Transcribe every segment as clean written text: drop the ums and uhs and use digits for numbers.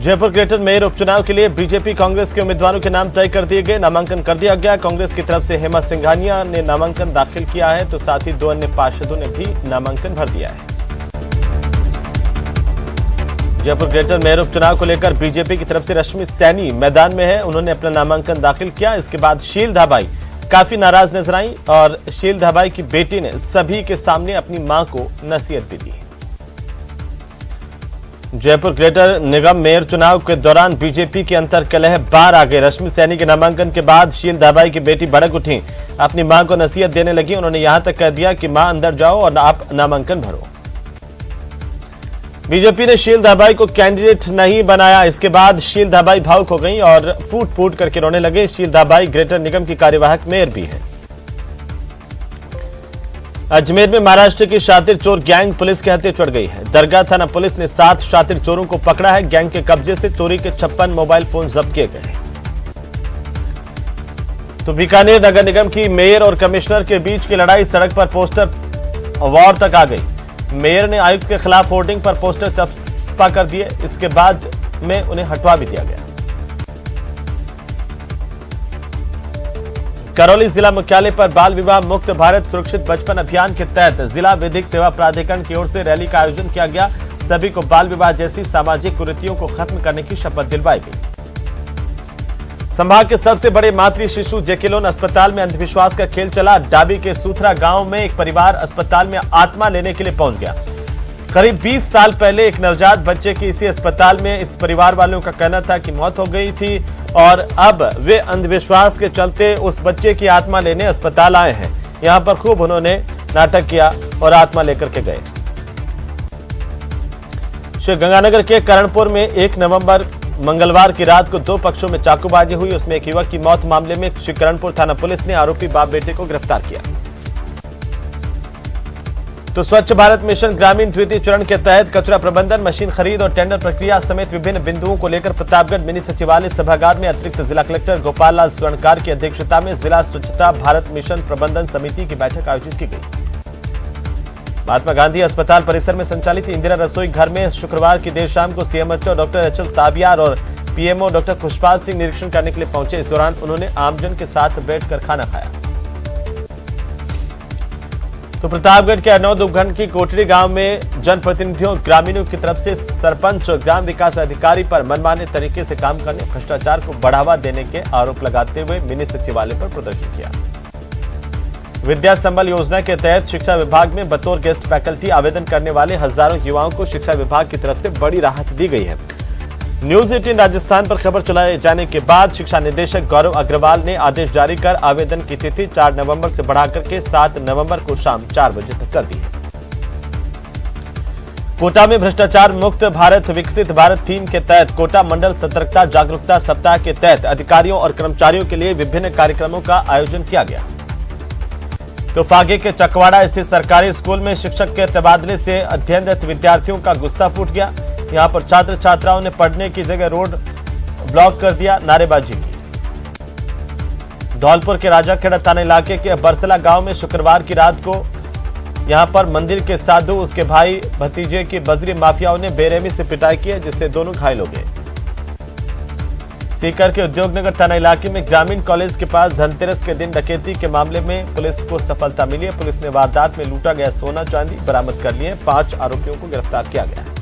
Jaipur greater mayor उपचुनाव के लिए बीजेपी कांग्रेस के उम्मीदवारों के नाम तय कर दिए गए। नामांकन कर दिया गया। कांग्रेस की तरफ से हेमा सिंघानिया ने नामांकन दाखिल किया है, तो साथ ही 2 अन्य पार्षदों ने भी नामांकन भर दिया है। जयपुर ग्रेटर मेयर उपचुनाव को लेकर बीजेपी की तरफ से रश्मि सैनी मैदान में है। उन्होंने अपना नामांकन दाखिल किया। इसके बाद शील धाबाई काफी नाराज नजर आई और शील धाबाई की बेटी ने सभी के सामने अपनी मां को नसीहत भी दी। जयपुर ग्रेटर निगम मेयर चुनाव के दौरान बीजेपी की अंतर्कलह बाहर आ गई। रश्मि सैनी के नामांकन के बाद शील धाबाई की बेटी भड़क उठी, अपनी मां को नसीहत देने लगी। उन्होंने यहां तक कह दिया कि मां अंदर जाओ और आप नामांकन भरो। बीजेपी ने शील धाबाई को कैंडिडेट नहीं बनाया। इसके बाद शील धाबाई भावुक हो गई और फूट फूट करके रोने लगे। शील धाबाई ग्रेटर निगम की कार्यवाहक मेयर भी है। अजमेर में महाराष्ट्र की शातिर चोर गैंग पुलिस के हत्थे चढ़ गई है। दरगाह थाना पुलिस ने 7 शातिर चोरों को पकड़ा है। गैंग के कब्जे से चोरी के 56 मोबाइल फोन जब्त किए गए। तो बीकानेर नगर निगम की मेयर और कमिश्नर के बीच की लड़ाई सड़क पर पोस्टर वॉर तक आ गई। मेयर ने आयुक्त के खिलाफ होर्डिंग पर पोस्टर चस्पा कर दिए। इसके बाद में उन्हें हटवा भी दिया गया। करौली जिला मुख्यालय पर बाल विवाह मुक्त भारत सुरक्षित बचपन अभियान के तहत जिला विधिक सेवा प्राधिकरण की ओर से रैली का आयोजन किया गया। सभी को बाल विवाह जैसी सामाजिक कुरीतियों को खत्म करने की शपथ दिलवाई गई। संभाग के सबसे बड़े मातृ शिशु जेके लोन अस्पताल में अंधविश्वास का खेल चला। डाबी के सूथरा गांव में एक परिवार अस्पताल में आत्मा लेने के लिए पहुंच गया। करीब 20 साल पहले एक नवजात बच्चे की इसी अस्पताल में इस परिवार वालों का कहना था कि मौत हो गई थी और अब वे अंधविश्वास के चलते उस बच्चे की आत्मा लेने अस्पताल आए हैं। यहां पर खूब उन्होंने नाटक किया और आत्मा लेकर के गए। श्री गंगानगर के करणपुर में 1 नवंबर मंगलवार की रात को 2 पक्षों में चाकूबाजी हुई। उसमें एक युवक की मौत मामले में श्री करणपुर थाना पुलिस ने आरोपी बाप बेटे को गिरफ्तार किया। तो स्वच्छ भारत मिशन ग्रामीण द्वितीय चरण के तहत कचरा प्रबंधन, मशीन खरीद और टेंडर प्रक्रिया समेत विभिन्न बिंदुओं को लेकर प्रतापगढ़ मिनी सचिवालय सभागार में अतिरिक्त जिला कलेक्टर गोपाल लाल स्वर्णकार की अध्यक्षता में जिला स्वच्छता भारत मिशन प्रबंधन समिति की बैठक आयोजित की गई। महात्मा गांधी अस्पताल परिसर में संचालित इंदिरा रसोई घर में शुक्रवार की देर शाम को सीएमएचओ डॉक्टर अचल ताबियार और पीएमओ डॉक्टर खुशपाल सिंह निरीक्षण करने के लिए पहुंचे। इस दौरान उन्होंने आमजन के साथ बैठकर खाना खाया। तो प्रतापगढ़ के अनौद उपखंड की कोटड़ी गांव में जनप्रतिनिधियों ग्रामीणों की तरफ से सरपंच और ग्राम विकास अधिकारी पर मनमाने तरीके से काम करने, भ्रष्टाचार को बढ़ावा देने के आरोप लगाते हुए मिनी सचिवालय पर प्रदर्शन किया। विद्या संबल योजना के तहत शिक्षा विभाग में बतौर गेस्ट फैकल्टी आवेदन करने वाले हजारों युवाओं को शिक्षा विभाग की तरफ से बड़ी राहत दी गई है। न्यूज 18 राजस्थान पर खबर चलाए जाने के बाद शिक्षा निदेशक गौरव अग्रवाल ने आदेश जारी कर आवेदन की तिथि 4 नवंबर से बढ़ाकर के 7 नवंबर को शाम 4 बजे तक कर दी है। कोटा में भ्रष्टाचार मुक्त भारत विकसित भारत थीम के तहत कोटा मंडल सतर्कता जागरूकता सप्ताह के तहत अधिकारियों और कर्मचारियों के लिए विभिन्न कार्यक्रमों का आयोजन किया गया। तो फागे के चकवाड़ा स्थित सरकारी स्कूल में शिक्षक के तबादले से अध्ययनरत विद्यार्थियों का गुस्सा फूट गया। यहां पर छात्र छात्राओं ने पढ़ने की जगह रोड ब्लॉक कर दिया, नारेबाजी की। धौलपुर के राजाखेड़ा थाना इलाके के बरसला गांव में शुक्रवार की रात को यहां पर मंदिर के साधु उसके भाई भतीजे की बजरी माफियाओं ने बेरहमी से पिटाई की, जिससे दोनों घायल हो गए। सीकर के उद्योगनगर थाना इलाके में ग्रामीण कॉलेज के पास धनतेरस के दिन डकैती के मामले में पुलिस को सफलता मिली है। पुलिस ने वारदात में लूटा गया सोना चांदी बरामद कर लिए। 5 आरोपियों को गिरफ्तार किया गया है।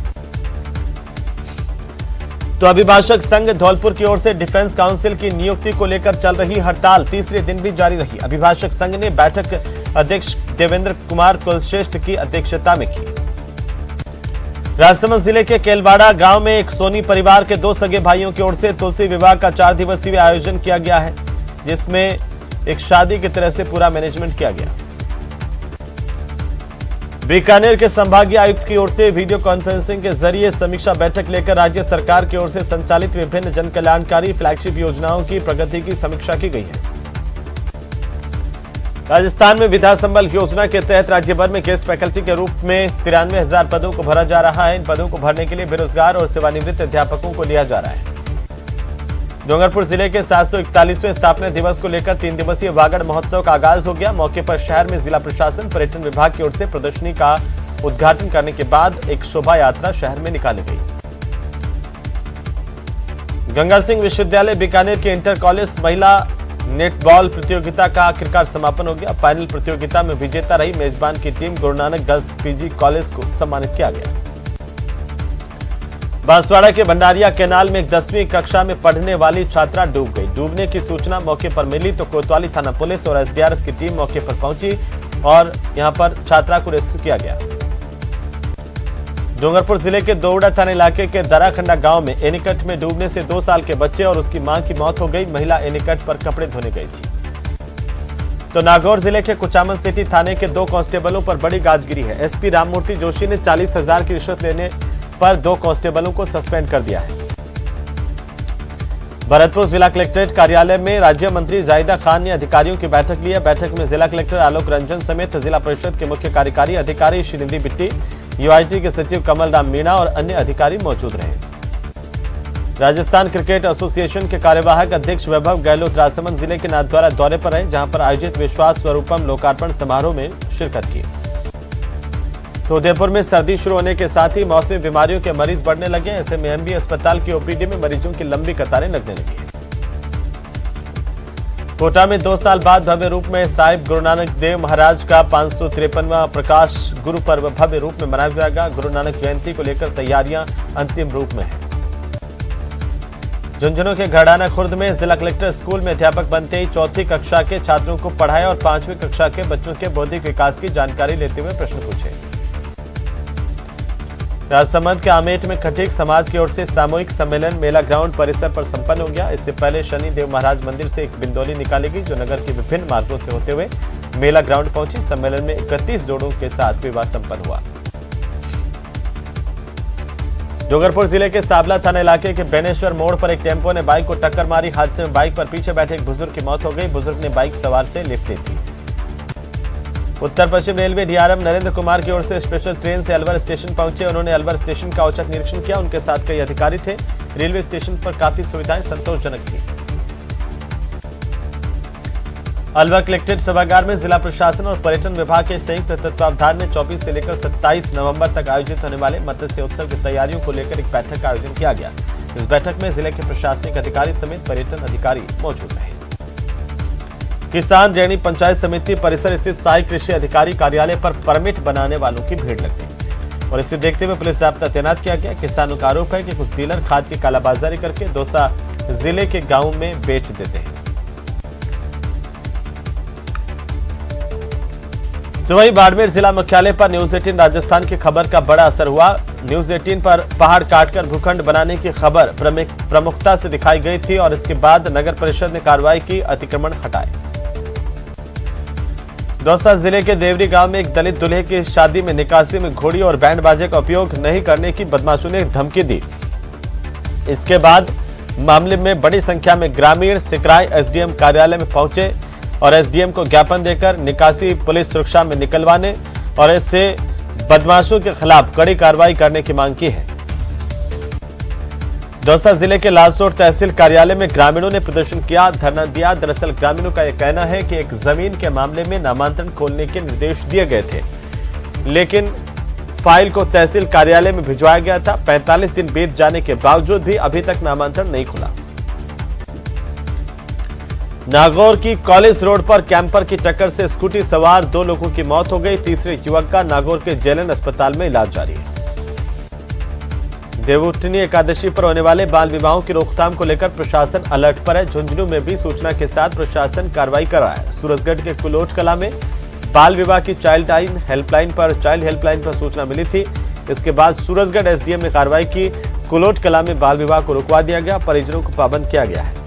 तो अभिभाषक संघ धौलपुर की ओर से डिफेंस काउंसिल की नियुक्ति को लेकर चल रही हड़ताल तीसरे दिन भी जारी रही। अभिभाषक संघ ने बैठक अध्यक्ष देवेंद्र कुमार कुलश्रेष्ठ की अध्यक्षता में की। राजसमंद जिले के केलवाड़ा गांव में एक सोनी परिवार के 2 सगे भाइयों की ओर से तुलसी विवाह का 4 दिवसीय आयोजन किया गया है, जिसमें एक शादी की तरह से पूरा मैनेजमेंट किया गया। बीकानेर के संभागीय आयुक्त की ओर से वीडियो कॉन्फ्रेंसिंग के जरिए समीक्षा बैठक लेकर राज्य सरकार की ओर से संचालित विभिन्न जन कल्याणकारी फ्लैगशिप योजनाओं की प्रगति की समीक्षा की गई है। राजस्थान में विद्या संबल योजना के तहत राज्य भर में गेस्ट फैकल्टी के रूप में 93,000 पदों को भरा जा रहा है। इन पदों को भरने के लिए बेरोजगार और सेवानिवृत्त अध्यापकों को लिया जा रहा है। डूंगरपुर जिले के 741वें स्थापना दिवस को लेकर 3 दिवसीय वागड़ महोत्सव का आगाज हो गया। मौके पर शहर में जिला प्रशासन पर्यटन विभाग की ओर से प्रदर्शनी का उद्घाटन करने के बाद एक शोभा यात्रा शहर में निकाली गई। गंगा सिंह विश्वविद्यालय बीकानेर के इंटर कॉलेज महिला नेटबॉल प्रतियोगिता का आखिरकार समापन हो गया। फाइनल प्रतियोगिता में विजेता रही मेजबान की team Guru Nanak girls PG college को सम्मानित किया गया। बांसवाड़ा के भंडारिया कैनाल में 10वीं कक्षा में पढ़ने वाली छात्रा डूब गई। डूबने की सूचना मौके पर मिली तो कोतवाली थाना पुलिस और एसडीआरएफ की टीम मौके पर पहुंची और यहां पर छात्रा को रेस्क्यू किया गया। डूंगरपुर जिले के दोवड़ा थाना इलाके के दराखंडा गांव में एनीकट में डूबने से 2 साल के बच्चे और उसकी मां की मौत हो गई। महिला एनीकट पर कपड़े धोने गई थी। तो नागौर जिले के कुचामन सिटी थाने के 2 कांस्टेबलों पर बड़ी गाजगिरी है। एसपी राममूर्ति जोशी ने 40,000 की रिश्वत लेने पर 2 कांस्टेबलों को सस्पेंड कर दिया है। भरतपुर जिला कलेक्ट्रेट कार्यालय में राज्य मंत्री जाहिदा खान ने अधिकारियों की बैठक ली है। बैठक में जिला कलेक्टर आलोक रंजन समेत जिला परिषद के मुख्य कार्यकारी अधिकारी श्रीनिधि बिट्टी, यूआईटी के सचिव कमल राम मीणा और अन्य अधिकारी मौजूद रहे। राजस्थान क्रिकेट एसोसिएशन के कार्यवाहक अध्यक्ष वैभव गहलोत राजसमंद जिले के नाथद्वारा दौरे पर रहे, जहां पर आयोजित विश्वास स्वरूपम लोकार्पण समारोह में शिरकत की। तो उदयपुर में सर्दी शुरू होने के साथ ही मौसमी बीमारियों के मरीज बढ़ने लगे। ऐसे में एमबी अस्पताल की ओपीडी में मरीजों की लंबी कतारें लगने लगी है। कोटा में 2 साल बाद भव्य रूप में साहिब गुरु नानक देव महाराज का 553वां प्रकाश गुरु पर्व भव्य रूप में मनाया जाएगा। गुरु नानक जयंती को लेकर तैयारियां अंतिम रूप में है। झुंझुनू के घड़ाना खुर्द में जिला कलेक्टर स्कूल में अध्यापक बनते ही 4वीं कक्षा के छात्रों को पढ़ाया और 5वीं कक्षा के बच्चों के बौद्धिक विकास की जानकारी लेते हुए प्रश्न पूछे। राजसमंद के आमेट में खटीक समाज की ओर से सामूहिक सम्मेलन मेला ग्राउंड परिसर पर संपन्न हो गया। इससे पहले शनि देव महाराज मंदिर से एक बिंदौली निकाली गई, जो नगर के विभिन्न मार्गों से होते हुए मेला ग्राउंड पहुंची। सम्मेलन में 31 जोड़ों के साथ विवाह संपन्न हुआ। डूंगरपुर जिले के साबला थाना इलाके के बेनेश्वर मोड़ पर एक टेम्पो ने बाइक को टक्कर मारी। हादसे में बाइक पर पीछे बैठे एक बुजुर्ग की मौत हो गई। बुजुर्ग ने बाइक सवार से लिफ्ट ली थी। उत्तर पश्चिम रेलवे डीआरएम नरेंद्र कुमार की ओर से स्पेशल ट्रेन से अलवर स्टेशन पहुंचे। उन्होंने अलवर स्टेशन का औचक निरीक्षण किया। उनके साथ कई अधिकारी थे। रेलवे स्टेशन पर काफी सुविधाएं संतोषजनक थी। अलवर कलेक्ट्रेट सभागार में जिला प्रशासन और पर्यटन विभाग के संयुक्त तत्वावधान में 24 से लेकर 27 नवंबर तक आयोजित होने वाले मत्स्य उत्सव की तैयारियों को लेकर एक बैठक का आयोजन किया गया। इस बैठक में जिले के प्रशासनिक अधिकारी समेत पर्यटन अधिकारी मौजूद रहे। किसान रेणी पंचायत समिति परिसर स्थित सहायक कृषि अधिकारी कार्यालय पर परमिट बनाने वालों की भीड़ लग गई और इसे देखते हुए पुलिस जाब्ता तैनात किया गया। किसानों का आरोप है कि कुछ डीलर खाद की कालाबाजारी करके दौसा जिले के गांवों में बेच देते हैं। तो वहीं बाड़मेर जिला मुख्यालय पर न्यूज 18 राजस्थान की खबर का बड़ा असर हुआ। न्यूज 18 पर पहाड़ काटकर भूखंड बनाने की खबर प्रमुखता से दिखाई गई थी और इसके बाद नगर परिषद ने कार्रवाई की, अतिक्रमण हटाए। दौसा जिले के देवरी गांव में एक दलित दूल्हे की शादी में निकासी में घोड़ी और बैंड बाजे का उपयोग नहीं करने की बदमाशों ने धमकी दी। इसके बाद मामले में बड़ी संख्या में ग्रामीण सिकराय एसडीएम कार्यालय में पहुंचे और एसडीएम को ज्ञापन देकर निकासी पुलिस सुरक्षा में निकलवाने और ऐसे बदमाशों के खिलाफ कड़ी कार्रवाई करने की मांग की है। दौसा जिले के लालसोट तहसील कार्यालय में ग्रामीणों ने प्रदर्शन किया, धरना दिया। दरअसल ग्रामीणों का यह कहना है कि एक जमीन के मामले में नामांतरण खोलने के निर्देश दिए गए थे, लेकिन फाइल को तहसील कार्यालय में भिजवाया गया था। 45 दिन बीत जाने के बावजूद भी अभी तक नामांतरण नहीं खुला। नागौर की कॉलेज रोड पर कैंपर की टक्कर से स्कूटी सवार 2 लोगों की मौत हो गई। तीसरे युवक का नागौर के जेएलएन अस्पताल में इलाज जारी है। देवउठनी एकादशी पर होने वाले बाल विवाहों की रोकथाम को लेकर प्रशासन अलर्ट पर है। झुंझुनू में भी सूचना के साथ प्रशासन कार्रवाई कर रहा है। सूरजगढ़ के कुलोट कला में बाल विवाह की चाइल्ड हेल्पलाइन पर सूचना मिली थी। इसके बाद सूरजगढ़ एसडीएम ने कार्रवाई की। कुलोट कला में बाल विवाह को रुकवा दिया गया, परिजनों को पाबंद किया गया है।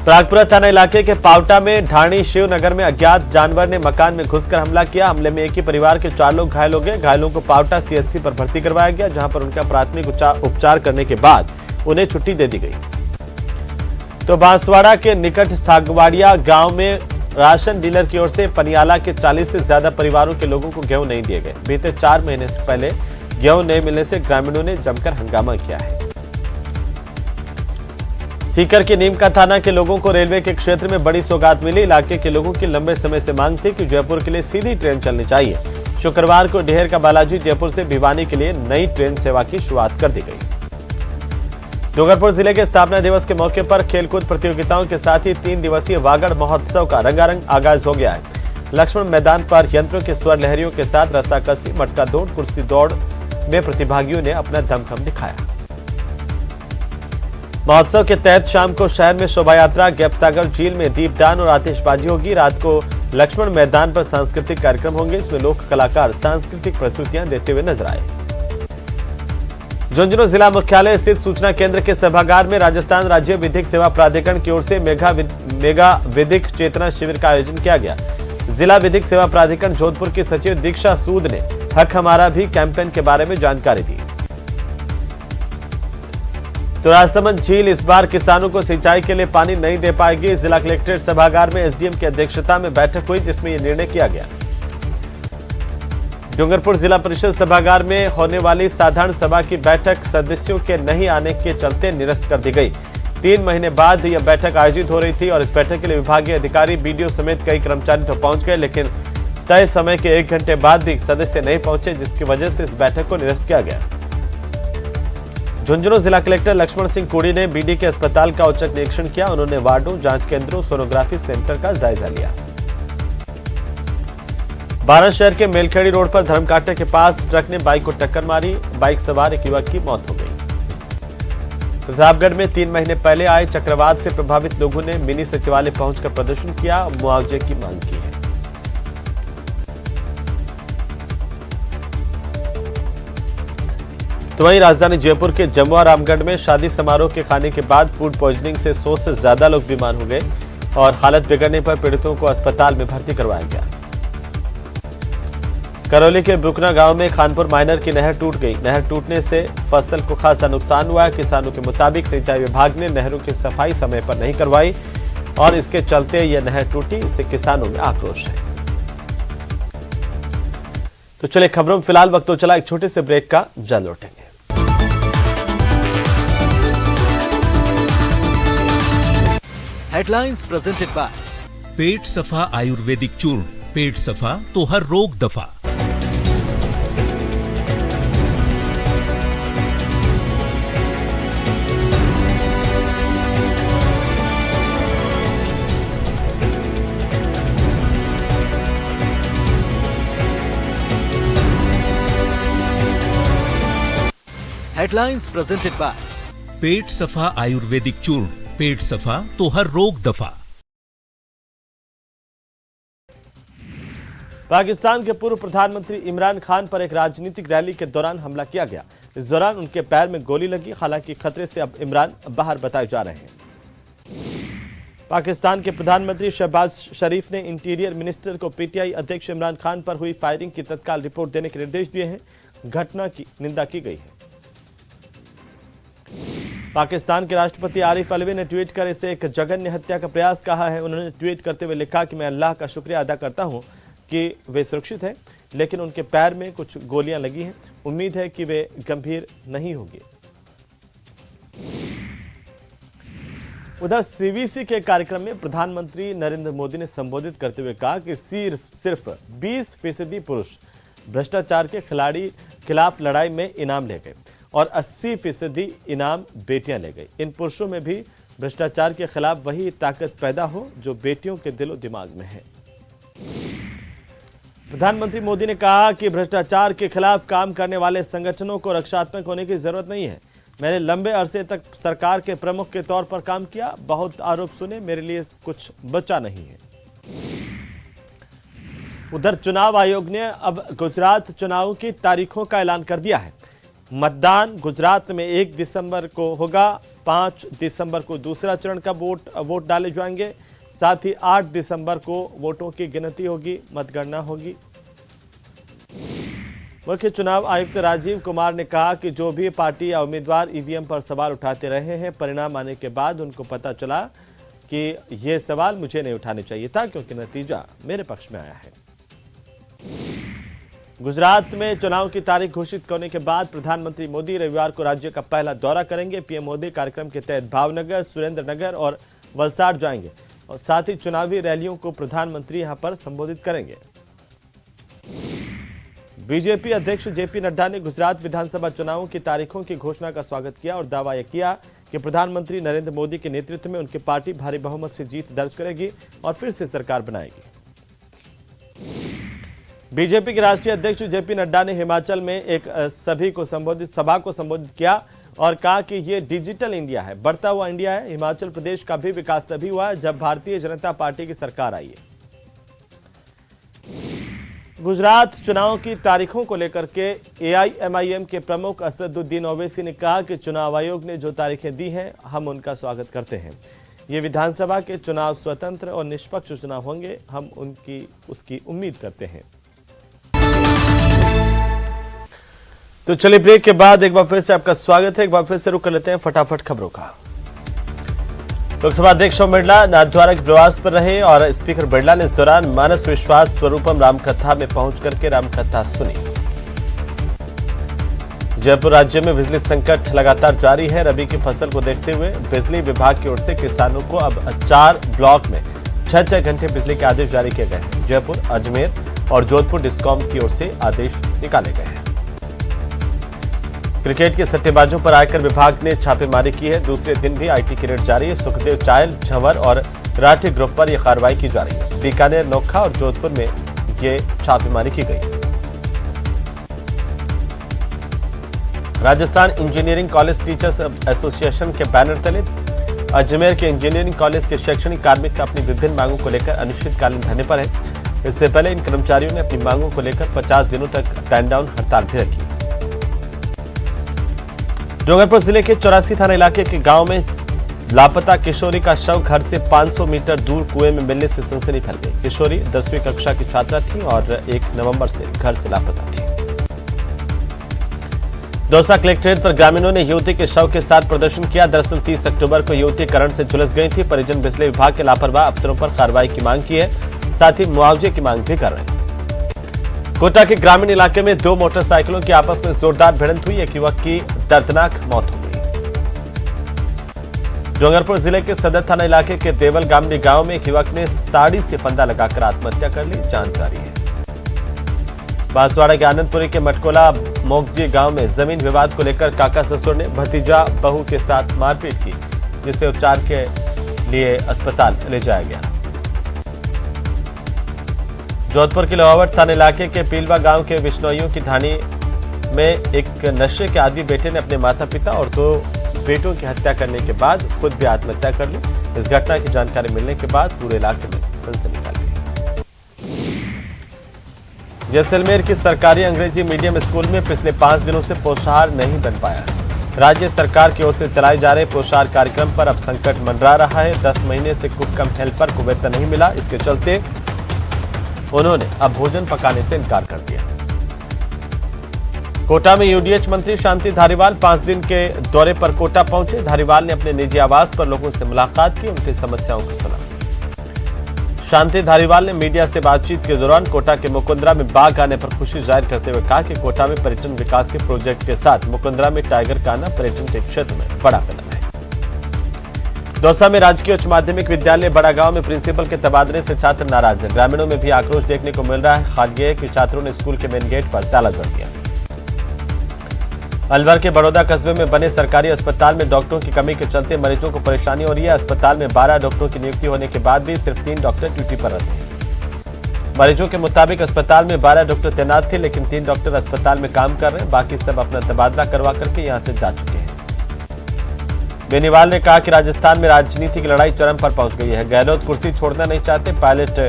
प्रागपुरा थाना इलाके के पावटा में ढाणी शिवनगर में अज्ञात जानवर ने मकान में घुसकर हमला किया। हमले में एक ही परिवार के 4 लोग घायल हो गए। घायलों को पावटा सीएचसी पर भर्ती करवाया गया, जहां पर उनका प्राथमिक उपचार करने के बाद उन्हें छुट्टी दे दी गई। तो बांसवाड़ा के निकट सागवाड़िया गांव में राशन डीलर की ओर से पनियाला के 40 से ज्यादा परिवारों के लोगों को गेहूं नहीं दिए गए। बीते 4 महीने से पहले गेहूं नहीं मिलने से ग्रामीणों ने जमकर हंगामा किया है। सीकर के नीमका थाना के लोगों को रेलवे के क्षेत्र में बड़ी सौगात मिली। इलाके के लोगों की लंबे समय से मांग थी कि जयपुर के लिए सीधी ट्रेन चलनी चाहिए। शुक्रवार को डेहर का बालाजी जयपुर से भिवानी के लिए नई ट्रेन सेवा की शुरुआत कर दी गई। डूंगरपुर जिले के स्थापना दिवस के मौके पर खेलकूद प्रतियोगिताओं के साथ ही 3 दिवसीय वागड़ महोत्सव का रंगारंग आगाज हो गया है। लक्ष्मण मैदान पर यंत्रों के स्वर लहरियों के साथ रस्साकसी, मटका दौड़, कुर्सी दौड़ में प्रतिभागियों ने अपना दमखम दिखाया। महोत्सव के तहत शाम को शहर में शोभा यात्रा, गैपसागर झील में दीपदान और आतिशबाजी होगी। रात को लक्ष्मण मैदान पर सांस्कृतिक कार्यक्रम होंगे। इसमें लोक कलाकार सांस्कृतिक प्रस्तुतियां देते हुए नजर आए। झुंझुनू जिला मुख्यालय स्थित सूचना केंद्र के सभागार में राजस्थान राज्य विधिक सेवा प्राधिकरण की ओर से मेगा विधिक चेतना शिविर का आयोजन किया गया। जिला विधिक सेवा प्राधिकरण जोधपुर की सचिव दीक्षा सूद ने हक हमारा भी कैंपेन के बारे में जानकारी दी। तो राजसमंद झील इस बार किसानों को सिंचाई के लिए पानी नहीं दे पाएगी। जिला कलेक्ट्रेट सभागार में एसडीएम की अध्यक्षता में बैठक हुई, जिसमें यह निर्णय किया गया। डूंगरपुर जिला परिषद सभागार में होने वाली साधारण सभा की बैठक सदस्यों के नहीं आने के चलते निरस्त कर दी गई। 3 महीने बाद यह बैठक आयोजित हो रही थी और इस बैठक के लिए विभागीय अधिकारी, बीडीओ समेत कई कर्मचारी तो पहुंच गए, लेकिन तय समय के 1 घंटे बाद भी सदस्य नहीं पहुंचे, जिसकी वजह से इस बैठक को निरस्त किया गया। झुंझुनू जिला कलेक्टर लक्ष्मण सिंह कुड़ी ने बीडी के अस्पताल का औचक निरीक्षण किया। उन्होंने वार्डों, जांच केंद्रों, सोनोग्राफी सेंटर का जायजा लिया। बारां शहर के मेलखेड़ी रोड पर धर्मकांटा के पास ट्रक ने बाइक को टक्कर मारी। बाइक सवार एक युवक की मौत हो गई। प्रतापगढ़ में 3 महीने पहले आए चक्रवात से प्रभावित लोगों ने मिनी सचिवालय पहुंचकर प्रदर्शन किया, मुआवजे की मांग की है। तो वहीं राजधानी जयपुर के जमुआ रामगढ़ में शादी समारोह के खाने के बाद फूड पॉइजनिंग से 100 से ज्यादा लोग बीमार हो गए और हालत बिगड़ने पर पीड़ितों को अस्पताल में भर्ती करवाया गया। करौली के बुकना गांव में खानपुर माइनर की नहर टूट गई। नहर टूटने से फसल को खासा नुकसान हुआ है। किसानों के मुताबिक सिंचाई विभाग ने नहरों की सफाई समय पर नहीं करवाई और इसके चलते यह नहर टूटी। इससे किसानों में आक्रोश है। तो चलिए खबरों में फिलहाल वक्त तो चला एक छोटे से ब्रेक का, जल्द लौटेंगे। हेडलाइंस प्रेजेंटेड बाय पेट सफा आयुर्वेदिक चूर्ण, पेट सफा तो हर रोग दफा। हेडलाइंस प्रेजेंटेड बाय पेट सफा आयुर्वेदिक चूर्ण, पेट सफा तो हर रोग दफा। पाकिस्तान के पूर्व प्रधानमंत्री इमरान खान पर एक राजनीतिक रैली के दौरान हमला किया गया। इस दौरान उनके पैर में गोली लगी। हालांकि खतरे से अब इमरान बाहर बताए जा रहे हैं। पाकिस्तान के प्रधानमंत्री शहबाज शरीफ ने इंटीरियर मिनिस्टर को पीटीआई अध्यक्ष इमरान खान पर हुई फायरिंग की तत्काल रिपोर्ट देने के निर्देश दिए हैं। घटना की निंदा की गई है। पाकिस्तान के राष्ट्रपति आरिफ अलवी ने ट्वीट कर इसे एक जघन्य हत्या का प्रयास कहा है। उन्होंने ट्वीट करते हुए लिखा कि मैं अल्लाह का शुक्रिया अदा करता हूं कि वे सुरक्षित हैं, लेकिन उनके पैर में कुछ गोलियां लगी हैं। उम्मीद है कि वे गंभीर नहीं होंगे। उधर सीवीसी के कार्यक्रम में प्रधानमंत्री नरेंद्र मोदी ने संबोधित करते हुए कहा कि सिर्फ 20% पुरुष भ्रष्टाचार के खिलाफ लड़ाई में इनाम ले गए और 80% इनाम बेटियां ले गई। इन पुरुषों में भी भ्रष्टाचार के खिलाफ वही ताकत पैदा हो जो बेटियों के दिलो दिमाग में है। प्रधानमंत्री मोदी ने कहा कि भ्रष्टाचार के खिलाफ काम करने वाले संगठनों को रक्षात्मक होने की जरूरत नहीं है। मैंने लंबे अरसे तक सरकार के प्रमुख के तौर पर काम किया, बहुत आरोप सुने, मेरे लिए कुछ बचा नहीं है। उधर चुनाव आयोग ने अब गुजरात चुनाव की तारीखों का ऐलान कर दिया है। मतदान गुजरात में 1 दिसंबर को होगा। 5 दिसंबर को दूसरा चरण का वोट डाले जाएंगे। साथ ही 8 दिसंबर को वोटों की गिनती होगी, मतगणना होगी। मुख्य चुनाव आयुक्त राजीव कुमार ने कहा कि जो भी पार्टी या उम्मीदवार ईवीएम पर सवाल उठाते रहे हैं, परिणाम आने के बाद उनको पता चला कि ये सवाल मुझे नहीं उठाने चाहिए था, क्योंकि नतीजा मेरे पक्ष में आया है। गुजरात में चुनाव की तारीख घोषित होने के बाद प्रधानमंत्री मोदी रविवार को राज्य का पहला दौरा करेंगे। पीएम मोदी कार्यक्रम के तहत भावनगर, सुरेंद्रनगर और वलसाड़ जाएंगे और साथ ही चुनावी रैलियों को प्रधानमंत्री यहां पर संबोधित करेंगे। बीजेपी अध्यक्ष जेपी नड्डा ने गुजरात विधानसभा चुनावों की तारीखों की घोषणा का स्वागत किया और दावा यह किया कि प्रधानमंत्री नरेंद्र मोदी के नेतृत्व में उनकी पार्टी भारी बहुमत से जीत दर्ज करेगी और फिर से सरकार बनाएगी। बीजेपी के राष्ट्रीय अध्यक्ष जेपी नड्डा ने हिमाचल में एक सभा को संबोधित किया और कहा कि ये डिजिटल इंडिया है, बढ़ता हुआ इंडिया है। हिमाचल प्रदेश का भी विकास तभी हुआ है जब भारतीय जनता पार्टी की सरकार आई है। गुजरात चुनाव की तारीखों को लेकर के एआईएमआईएम के प्रमुख असदुद्दीन ओवैसी ने कहा कि चुनाव आयोग ने जो तारीखें दी हैं, हम उनका स्वागत करते हैं। ये विधानसभा के चुनाव स्वतंत्र और निष्पक्ष चुनाव होंगे, हम उसकी उम्मीद करते हैं। तो चलिए ब्रेक के बाद एक बार फिर से आपका स्वागत है। एक बार फिर से रुक कर लेते हैं फटाफट खबरों का। लोकसभा अध्यक्ष ओम बिरला नाथद्वारा के प्रवास पर रहे और स्पीकर बिरला ने इस दौरान मानस विश्वास स्वरूपम रामकथा में पहुंच करके रामकथा सुनी। जयपुर राज्य में बिजली संकट लगातार जारी है। रबी की फसल को देखते हुए बिजली विभाग की ओर से किसानों को अब 4 ब्लॉक में 6-6 घंटे बिजली के आदेश जारी किए गए हैं। जयपुर, अजमेर और जोधपुर डिस्कॉम की ओर से आदेश निकाले गए हैं। क्रिकेट के सट्टेबाजों पर आयकर विभाग ने छापेमारी की है। दूसरे दिन भी आईटी की रेड जारी है। सुखदेव चायल, झंवर और राठी ग्रुप पर यह कार्रवाई की जा रही है। बीकानेर, नोखा और जोधपुर में ये छापेमारी की गई। Rajasthan engineering college teachers association के बैनर तले अजमेर के इंजीनियरिंग कॉलेज के शैक्षणिक कार्मिक अपनी विभिन्न मांगों को लेकर अनिश्चितकालीन धरने पर है। इससे पहले इन कर्मचारियों ने अपनी मांगों को लेकर 50 दिनों तक स्टैंड डाउन हड़ताल भी रखी। डूंगरपुर जिले के 84 थाना इलाके के गांव में लापता किशोरी का शव घर से 500 मीटर दूर कुएं में मिलने से सनसनी फैल गई। किशोरी 10वीं कक्षा की छात्रा थी और 1 नवंबर से घर से लापता थी। दौसा कलेक्ट्रेट पर ग्रामीणों ने युवती के शव के साथ प्रदर्शन किया। दरअसल 30 अक्टूबर को युवती करंट से झुलस गई थी। परिजन बिजली विभाग के लापरवाह अफसरों पर कार्रवाई की मांग की है, साथ ही मुआवजे की मांग भी कर रहे हैं। कोटा के ग्रामीण इलाके में 2 मोटरसाइकिलों की आपस में जोरदार भिड़ंत हुई। एक युवक की दर्दनाक मौत हो गई। डूंगरपुर जिले के सदर थाना इलाके के देवल गामडी गांव में एक युवक ने साड़ी से फंदा लगाकर आत्महत्या कर ली। जानकारी है। बांसवाड़ा के आनंदपुरी के मटकोला मोगजी गांव में जमीन विवाद को लेकर काका ससुर ने भतीजा बहू के साथ मारपीट की, जिसे उपचार के लिए अस्पताल ले जाया गया। जोधपुर के लोहावट थाना इलाके के पीलवा गांव के बिश्नोइयों की ढाणी में एक नशे के आदी बेटे ने अपने माता पिता और 2 बेटों की हत्या करने के बाद खुद भी आत्महत्या कर ली। इस घटना की जानकारी मिलने के बाद पूरे इलाके में सनसनी फैल गई। जैसलमेर की सरकारी अंग्रेजी मीडियम स्कूल में पिछले 5 दिनों से पोषाहार नहीं बन पाया। राज्य सरकार की ओर से चलाए जा रहे पोषाहार कार्यक्रम पर अब संकट मंडरा रहा है। 10 महीने से कुक कम हेल्पर को वेतन नहीं मिला। इसके चलते उन्होंने अब भोजन पकाने से इनकार कर दिया। कोटा में यूडीएच मंत्री शांति धारीवाल 5 दिन के दौरे पर कोटा पहुंचे। धारीवाल ने अपने निजी आवास पर लोगों से मुलाकात की, उनकी समस्याओं को सुना। शांति धारीवाल ने मीडिया से बातचीत के दौरान कोटा के मुकुंदरा में बाघ आने पर खुशी जाहिर करते हुए कहा कि कोटा में पर्यटन विकास के प्रोजेक्ट के साथ मुकुंदरा में टाइगर का आना पर्यटन के क्षेत्र में बड़ा कदम है। दौसा में राजकीय उच्च माध्यमिक विद्यालय बड़ा गांव में प्रिंसिपल के तबादले से छात्र नाराज है। ग्रामीणों में भी आक्रोश देखने को मिल रहा है। हाल ये है कि छात्रों ने स्कूल के मेन गेट पर ताला जड़ दिया। अलवर के बड़ौदा कस्बे में बने सरकारी अस्पताल में डॉक्टरों की कमी के चलते मरीजों को परेशानी हो रही है। अस्पताल में 12 डॉक्टरों की नियुक्ति होने के बाद भी सिर्फ 3 डॉक्टर ड्यूटी पर रहते हैं। मरीजों के मुताबिक अस्पताल में 12 डॉक्टर तैनात थे, लेकिन 3 डॉक्टर अस्पताल में काम कर रहे हैं, बाकी सब अपना तबादला करवा करके यहां से जा चुके हैं। बेनीवाल ने कहा कि राजस्थान में राजनीति की लड़ाई चरम पर पहुंच गई है। गहलोत कुर्सी छोड़ना नहीं चाहते, पायलट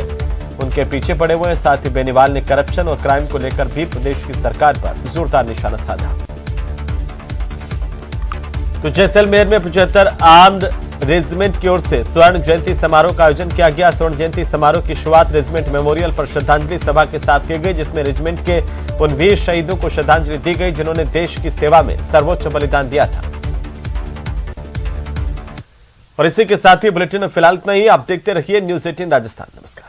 उनके पीछे पड़े हुए हैं। साथ ही बेनीवाल ने करप्शन और क्राइम को लेकर भी प्रदेश की सरकार पर जोरदार निशाना साधा। तो जैसलमेर में 75 आर्म्ड रेजिमेंट की ओर से स्वर्ण जयंती समारोह का आयोजन किया गया। स्वर्ण जयंती समारोह की शुरुआत रेजिमेंट मेमोरियल पर श्रद्धांजलि सभा के साथ की गई, जिसमें रेजिमेंट के उन वीर शहीदों को श्रद्धांजलि दी गई जिन्होंने देश की सेवा में सर्वोच्च बलिदान दिया था। और इसी के साथ ही बुलेटिन में फिलहाल इतना ही। आप देखते रहिए न्यूज़ 18 राजस्थान। नमस्कार।